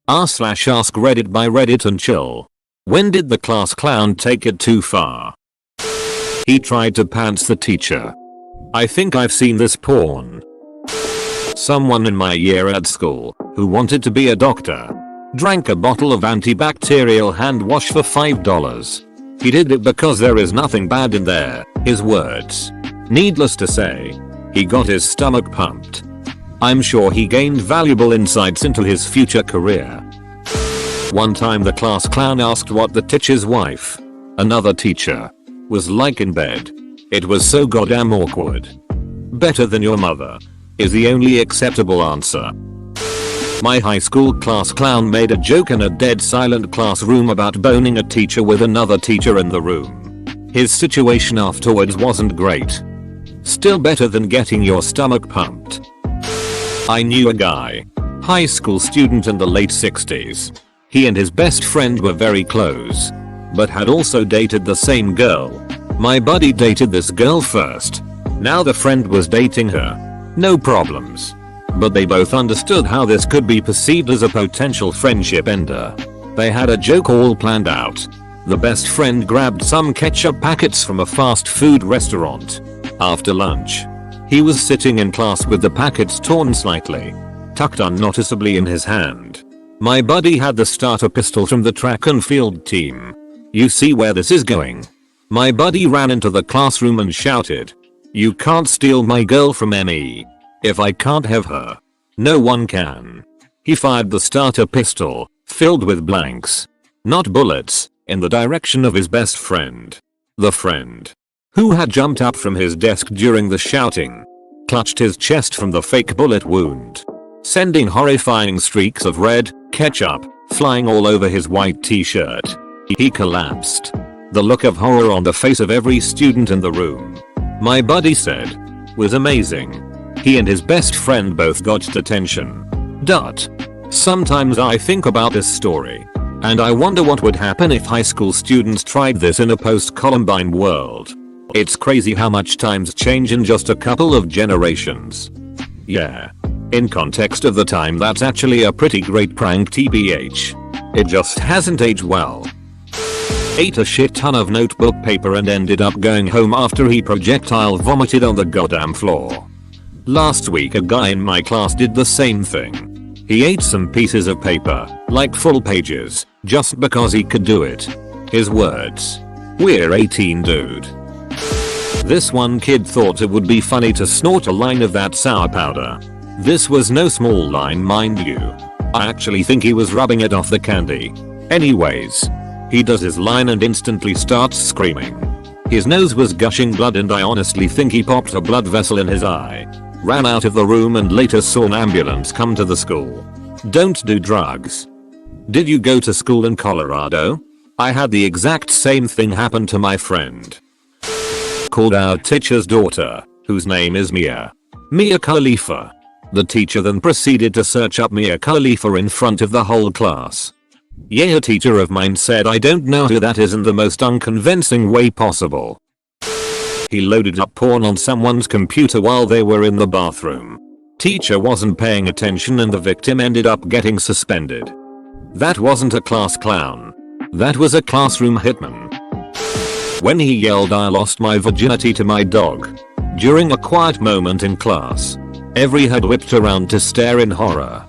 r/Askreddit by Reddit and chill. When did the class clown take it too far? He tried to pants the teacher. I think I've seen this porn. Someone in my year at school, who wanted to be a doctor, drank a bottle of antibacterial hand wash for $5. He did it because there is nothing bad in there, his words. Needless to say, he got his stomach pumped. I'm sure he gained valuable insights into his future career. One time the class clown asked what the teacher's wife, another teacher, was like in bed. It was so goddamn awkward. Better than your mother is the only acceptable answer. My high school class clown made a joke in a dead silent classroom about boning a teacher with another teacher in the room. His situation afterwards wasn't great. Still better than getting your stomach pumped. I knew a guy, high school student in the late 60s. He and his best friend were very close, but had also dated the same girl. My buddy dated this girl first. Now the friend was dating her. No problems. But they both understood how this could be perceived as a potential friendship ender. They had a joke all planned out. The best friend grabbed some ketchup packets from a fast food restaurant. After lunch, he was sitting in class with the packets torn slightly, tucked unnoticeably in his hand. My buddy had the starter pistol from the track and field team. You see where this is going? My buddy ran into the classroom and shouted, "You can't steal my girl from me. If I can't have her, no one can." He fired the starter pistol, filled with blanks, not bullets, in the direction of his best friend. The friend, who had jumped up from his desk during the shouting, clutched his chest from the fake bullet wound, sending horrifying streaks of red ketchup flying all over his white t-shirt. He collapsed. The look of horror on the face of every student in the room, my buddy said, was amazing. He and his best friend both got detention. Sometimes I think about this story, and I wonder what would happen if high school students tried this in a post-Columbine world. It's crazy how much times change in just a couple of generations. Yeah. In context of the time, that's actually a pretty great prank tbh. It just hasn't aged well. Ate a shit ton of notebook paper and ended up going home after he projectile vomited on the goddamn floor. Last week a guy in my class did the same thing. He ate some pieces of paper, like full pages, just because he could do it. His words. We're 18, dude. This one kid thought it would be funny to snort a line of that sour powder. This was no small line, mind you. I actually think he was rubbing it off the candy. Anyways, he does his line and instantly starts screaming. His nose was gushing blood and I honestly think he popped a blood vessel in his eye. Ran out of the room and later saw an ambulance come to the school. Don't do drugs. Did you go to school in Colorado? I had the exact same thing happen to my friend. Called our teacher's daughter, whose name is Mia Khalifa. The teacher then proceeded to search up Mia Khalifa in front of the whole class. Yeah, a teacher of mine said I don't know who that is in the most unconvincing way possible. He loaded up porn on someone's computer while they were in the bathroom. Teacher wasn't paying attention and the victim ended up getting suspended. That wasn't a class clown. That was a classroom hitman. When he yelled I lost my virginity to my dog during a quiet moment in class, every head whipped around to stare in horror.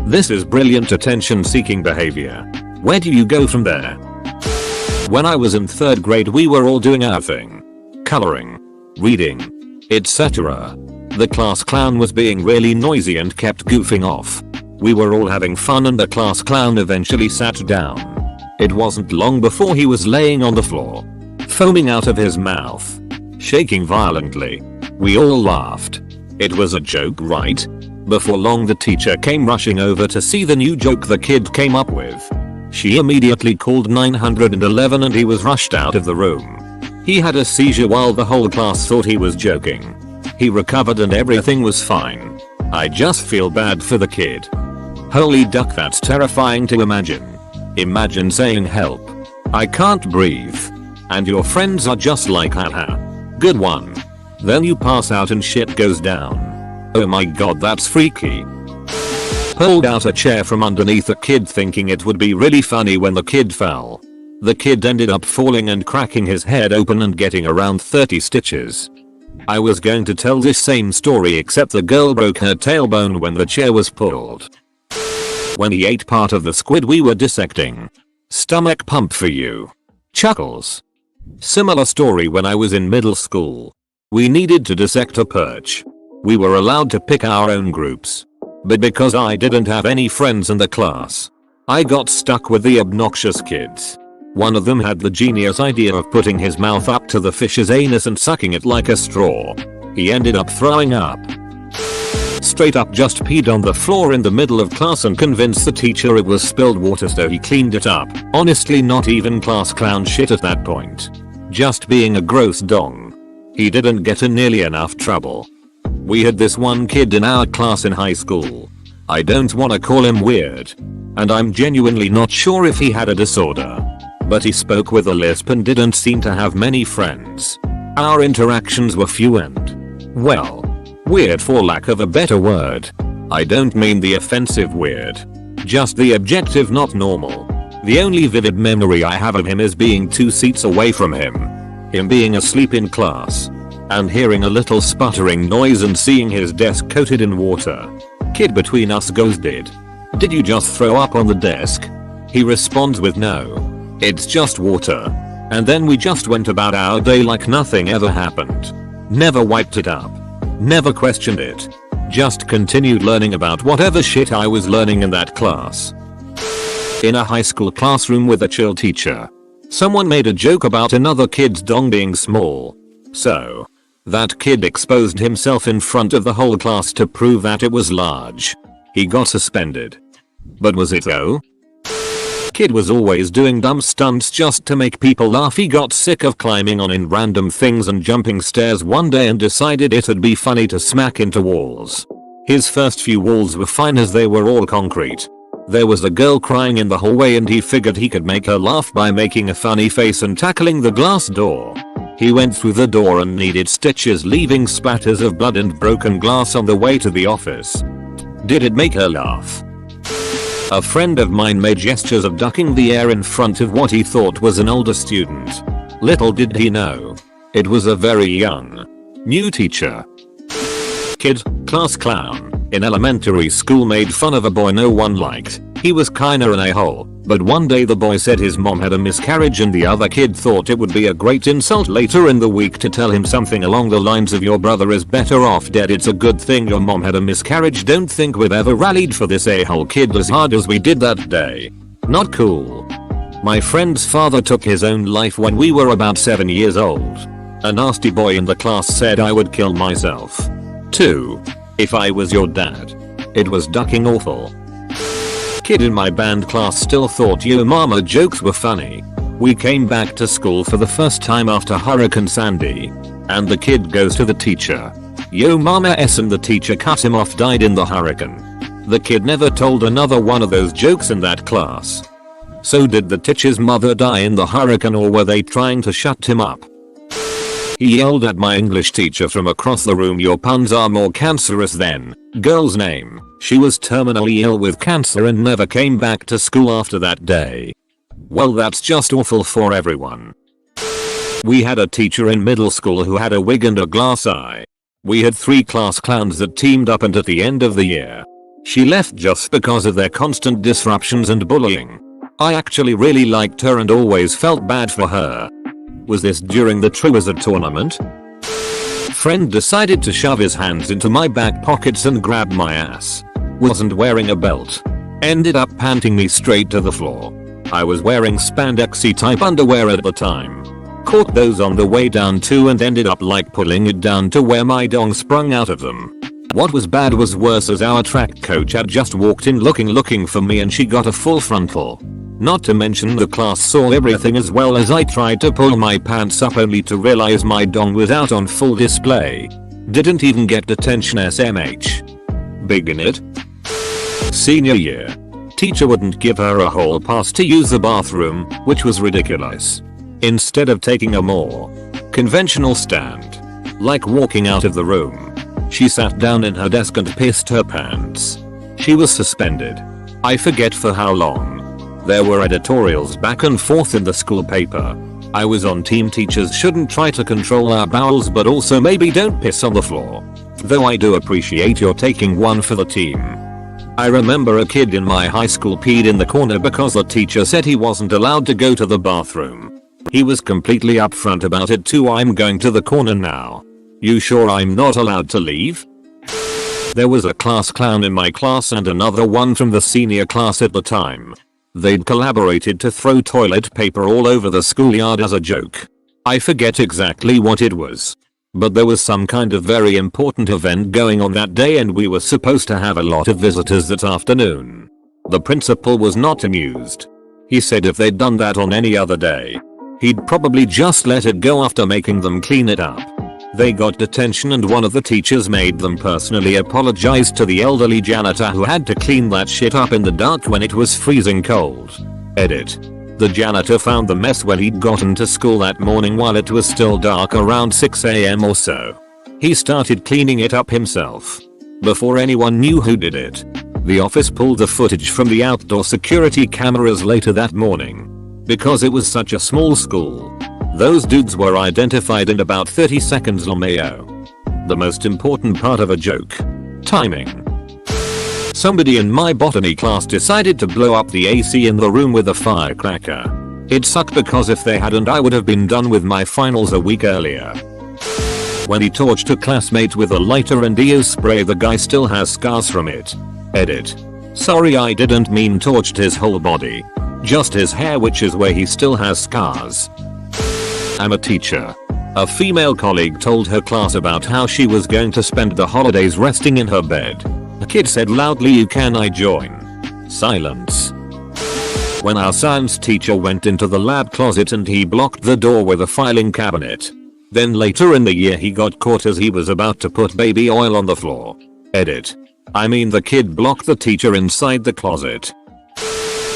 This is brilliant attention-seeking behavior. Where do you go from there? When I was in 3rd grade we were all doing our thing. Coloring, reading, etc. The class clown was being really noisy and kept goofing off. We were all having fun and the class clown eventually sat down. It wasn't long before he was laying on the floor, foaming out of his mouth, shaking violently. We all laughed. It was a joke, right? Before long the teacher came rushing over to see the new joke the kid came up with. She immediately called 911 and he was rushed out of the room. He had a seizure while the whole class thought he was joking. He recovered and everything was fine. I just feel bad for the kid. Holy duck, that's terrifying to imagine. Imagine saying help, I can't breathe, and your friends are just like haha. Good one. Then you pass out and shit goes down. Oh my god, that's freaky. pulled out a chair from underneath a kid thinking it would be really funny when the kid fell. The kid ended up falling and cracking his head open and getting around 30 stitches. I was going to tell this same story except the girl broke her tailbone when the chair was pulled. When he ate part of the squid we were dissecting. Stomach pump for you. Chuckles. Similar story when I was in middle school. We needed to dissect a perch. We were allowed to pick our own groups. But because I didn't have any friends in the class, I got stuck with the obnoxious kids. One of them had the genius idea of putting his mouth up to the fish's anus and sucking it like a straw. He ended up throwing up. Straight up just peed on the floor in the middle of class and convinced the teacher it was spilled water so he cleaned it up. Honestly not even class clown shit at that point. Just being a gross dong. He didn't get in nearly enough trouble. We had this one kid in our class in high school. I don't wanna call him weird. And I'm genuinely not sure if he had a disorder. But he spoke with a lisp and didn't seem to have many friends. Our interactions were few and, well, weird for lack of a better word. I don't mean the offensive weird. Just the objective not normal. The only vivid memory I have of him is being 2 seats away from him being asleep in class, and hearing a little sputtering noise and seeing his desk coated in water. Kid between us goes did you just throw up on the desk? He responds with no. It's just water. And then we just went about our day like nothing ever happened. Never wiped it up. Never questioned it. Just continued learning about whatever shit I was learning in that class. In a high school classroom with a chill teacher, someone made a joke about another kid's dong being small. So, that kid exposed himself in front of the whole class to prove that it was large. He got suspended. But was it though? Kid was always doing dumb stunts just to make people laugh. He got sick of climbing on in random things and jumping stairs one day and decided it'd be funny to smack into walls. His first few walls were fine as they were all concrete. There was a girl crying in the hallway and he figured he could make her laugh by making a funny face and tackling the glass door. He went through the door and needed stitches, leaving splatters of blood and broken glass on the way to the office. Did it make her laugh? A friend of mine made gestures of ducking the air in front of what he thought was an older student. Little did he know, it was a very young, new teacher. Kid, class clown, in elementary school made fun of a boy no one liked. He was kinda an a-hole, but one day the boy said his mom had a miscarriage and the other kid thought it would be a great insult later in the week to tell him something along the lines of your brother is better off dead, it's a good thing your mom had a miscarriage. Don't think we've ever rallied for this a-hole kid as hard as we did that day. Not cool. My friend's father took his own life when we were about 7 years old. A nasty boy in the class said I would kill myself. 2. If I was your dad. It was ducking awful. Kid in my band class still thought yo mama jokes were funny. We came back to school for the first time after Hurricane Sandy. And the kid goes to the teacher. Yo mama s and the teacher cut him off, died in the hurricane. The kid never told another one of those jokes in that class. So did the teacher's mother die in the hurricane or were they trying to shut him up? He yelled at my English teacher from across the room, your puns are more cancerous than girl's name. She was terminally ill with cancer and never came back to school after that day. Well, that's just awful for everyone. We had a teacher in middle school who had a wig and a glass eye. We had 3 class clowns that teamed up and at the end of the year, she left just because of their constant disruptions and bullying. I actually really liked her and always felt bad for her. Was this during the Triwizard tournament? Friend decided to shove his hands into my back pockets and grab my ass. Wasn't wearing a belt. Ended up panting me straight to the floor. I was wearing spandexy type underwear at the time. Caught those on the way down too and ended up like pulling it down to where my dong sprung out of them. What was bad was worse as our track coach had just walked in looking for me and she got a full frontal. Not to mention the class saw everything as well as I tried to pull my pants up only to realize my dong was out on full display. Didn't even get detention SMH. Big in it. Senior year. Teacher wouldn't give her a hall pass to use the bathroom, which was ridiculous. Instead of taking a more conventional stand, like walking out of the room, she sat down in her desk and pissed her pants. She was suspended. I forget for how long. There were editorials back and forth in the school paper. I was on team teachers shouldn't try to control our bowels, but also maybe don't piss on the floor. Though I do appreciate your taking one for the team. I remember a kid in my high school peed in the corner because the teacher said he wasn't allowed to go to the bathroom. He was completely upfront about it too. I'm going to the corner now. You sure I'm not allowed to leave? There was a class clown in my class and another one from the senior class at the time. They'd collaborated to throw toilet paper all over the schoolyard as a joke. I forget exactly what it was. But there was some kind of very important event going on that day and we were supposed to have a lot of visitors that afternoon. The principal was not amused. He said if they'd done that on any other day, he'd probably just let it go after making them clean it up. They got detention and one of the teachers made them personally apologize to the elderly janitor who had to clean that shit up in the dark when it was freezing cold. Edit. The janitor found the mess when he'd gotten to school that morning while it was still dark around 6 AM or so. He started cleaning it up himself. Before anyone knew who did it. The office pulled the footage from the outdoor security cameras later that morning. Because it was such a small school, those dudes were identified in about 30 seconds. LMAO. The most important part of a joke. Timing. Somebody in my botany class decided to blow up the AC in the room with a firecracker. It sucked because if they hadn't I would have been done with my finals a week earlier. When he torched a classmate with a lighter and EO spray, the guy still has scars from it. Edit. Sorry, I didn't mean torched his whole body. Just his hair, which is where he still has scars. I'm a teacher. A female colleague told her class about how she was going to spend the holidays resting in her bed. A kid said loudly, "You can I join?" Silence. When our science teacher went into the lab closet and he blocked the door with a filing cabinet. Then later in the year he got caught as he was about to put baby oil on the floor. Edit. I mean the kid blocked the teacher inside the closet.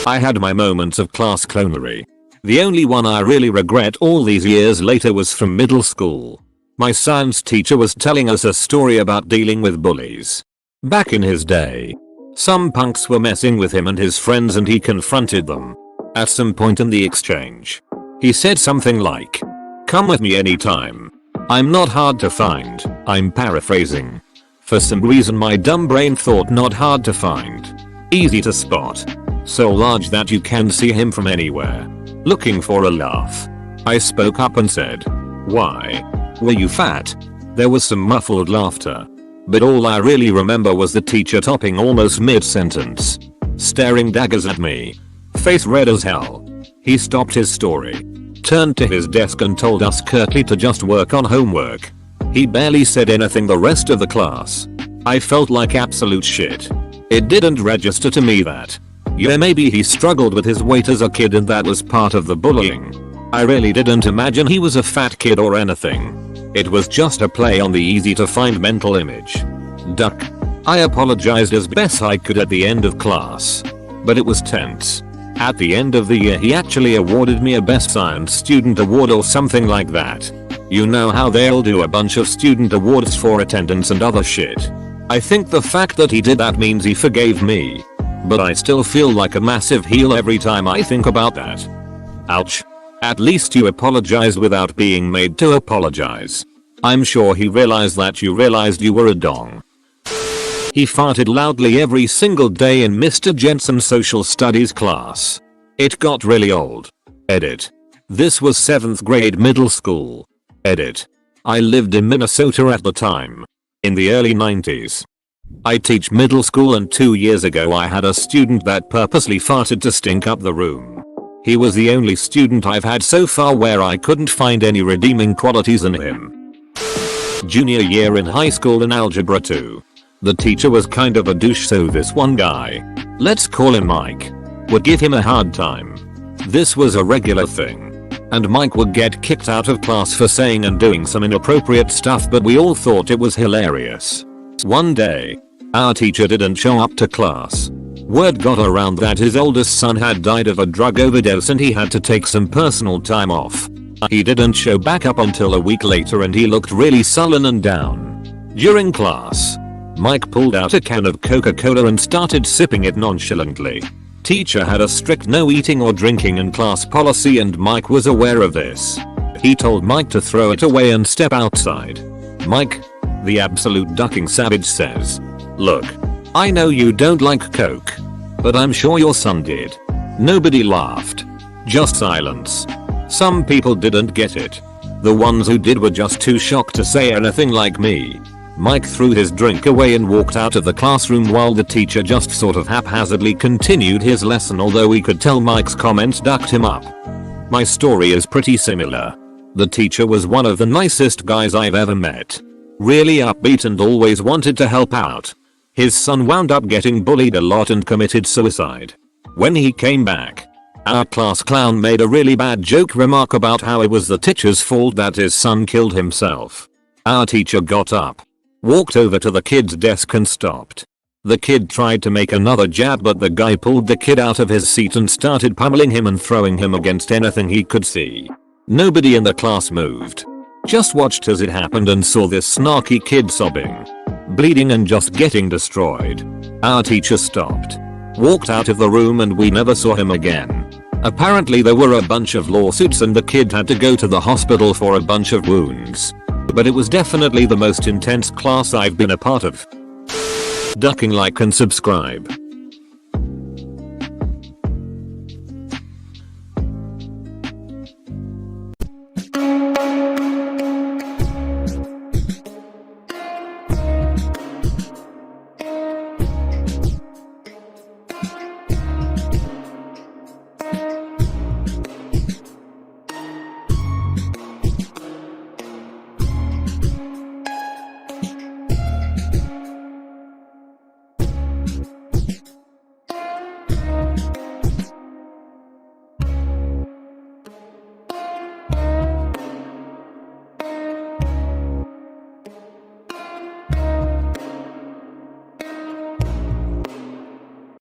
I had my moments of class clonery. The only one I really regret all these years later was from middle school. My science teacher was telling us a story about dealing with bullies. Back in his day, some punks were messing with him and his friends and he confronted them. At some point in the exchange, he said something like, "Come with me anytime. I'm not hard to find." I'm paraphrasing. For some reason my dumb brain thought not hard to find. Easy to spot. So large that you can see him from anywhere. Looking for a laugh. I spoke up and said, "Why? Were you fat?" There was some muffled laughter. But all I really remember was the teacher topping almost mid-sentence. Staring daggers at me. Face red as hell. He stopped his story. Turned to his desk and told us curtly to just work on homework. He barely said anything the rest of the class. I felt like absolute shit. It didn't register to me that, yeah, maybe he struggled with his weight as a kid and that was part of the bullying. I really didn't imagine he was a fat kid or anything. It was just a play on the easy to find mental image. Duck. I apologized as best I could at the end of class. But it was tense. At the end of the year he actually awarded me a Best Science Student Award or something like that. You know how they'll do a bunch of student awards for attendance and other shit. I think the fact that he did that means he forgave me. But I still feel like a massive heel every time I think about that. Ouch. At least you apologized without being made to apologize. I'm sure he realized that you realized you were a dong. He farted loudly every single day in Mr. Jensen's social studies class. It got really old. Edit. This was 7th grade middle school. Edit. I lived in Minnesota at the time. In the early 90s. I teach middle school and 2 years ago I had a student that purposely farted to stink up the room. He was the only student I've had so far where I couldn't find any redeeming qualities in him. Junior year in high school in Algebra 2. The teacher was kind of a douche, so this one guy, let's call him Mike, would give him a hard time. This was a regular thing. And Mike would get kicked out of class for saying and doing some inappropriate stuff, but we all thought it was hilarious. One day, our teacher didn't show up to class. Word got around that his oldest son had died of a drug overdose and he had to take some personal time off. He didn't show back up until a week later and he looked really sullen and down. During class, Mike pulled out a can of Coca-Cola and started sipping it nonchalantly. Teacher had a strict no eating or drinking in class policy and Mike was aware of this. He told Mike to throw it away and step outside. Mike, the absolute ducking savage, says, "Look, I know you don't like Coke, but I'm sure your son did." Nobody laughed. Just silence. Some people didn't get it. The ones who did were just too shocked to say anything like me. Mike threw his drink away and walked out of the classroom while the teacher just sort of haphazardly continued his lesson, although we could tell Mike's comments ducked him up. My story is pretty similar. The teacher was one of the nicest guys I've ever met. Really upbeat and always wanted to help out. His son wound up getting bullied a lot and committed suicide. When he came back, our class clown made a really bad joke remark about how it was the teacher's fault that his son killed himself. Our teacher got up, walked over to the kid's desk and stopped. The kid tried to make another jab, but the guy pulled the kid out of his seat and started pummeling him and throwing him against anything he could see. Nobody in the class moved. Just watched as it happened and saw this snarky kid sobbing, bleeding and just getting destroyed. Our teacher stopped, walked out of the room, and we never saw him again. Apparently there were a bunch of lawsuits and the kid had to go to the hospital for a bunch of wounds. But it was definitely the most intense class I've been a part of. Ducking, like and subscribe.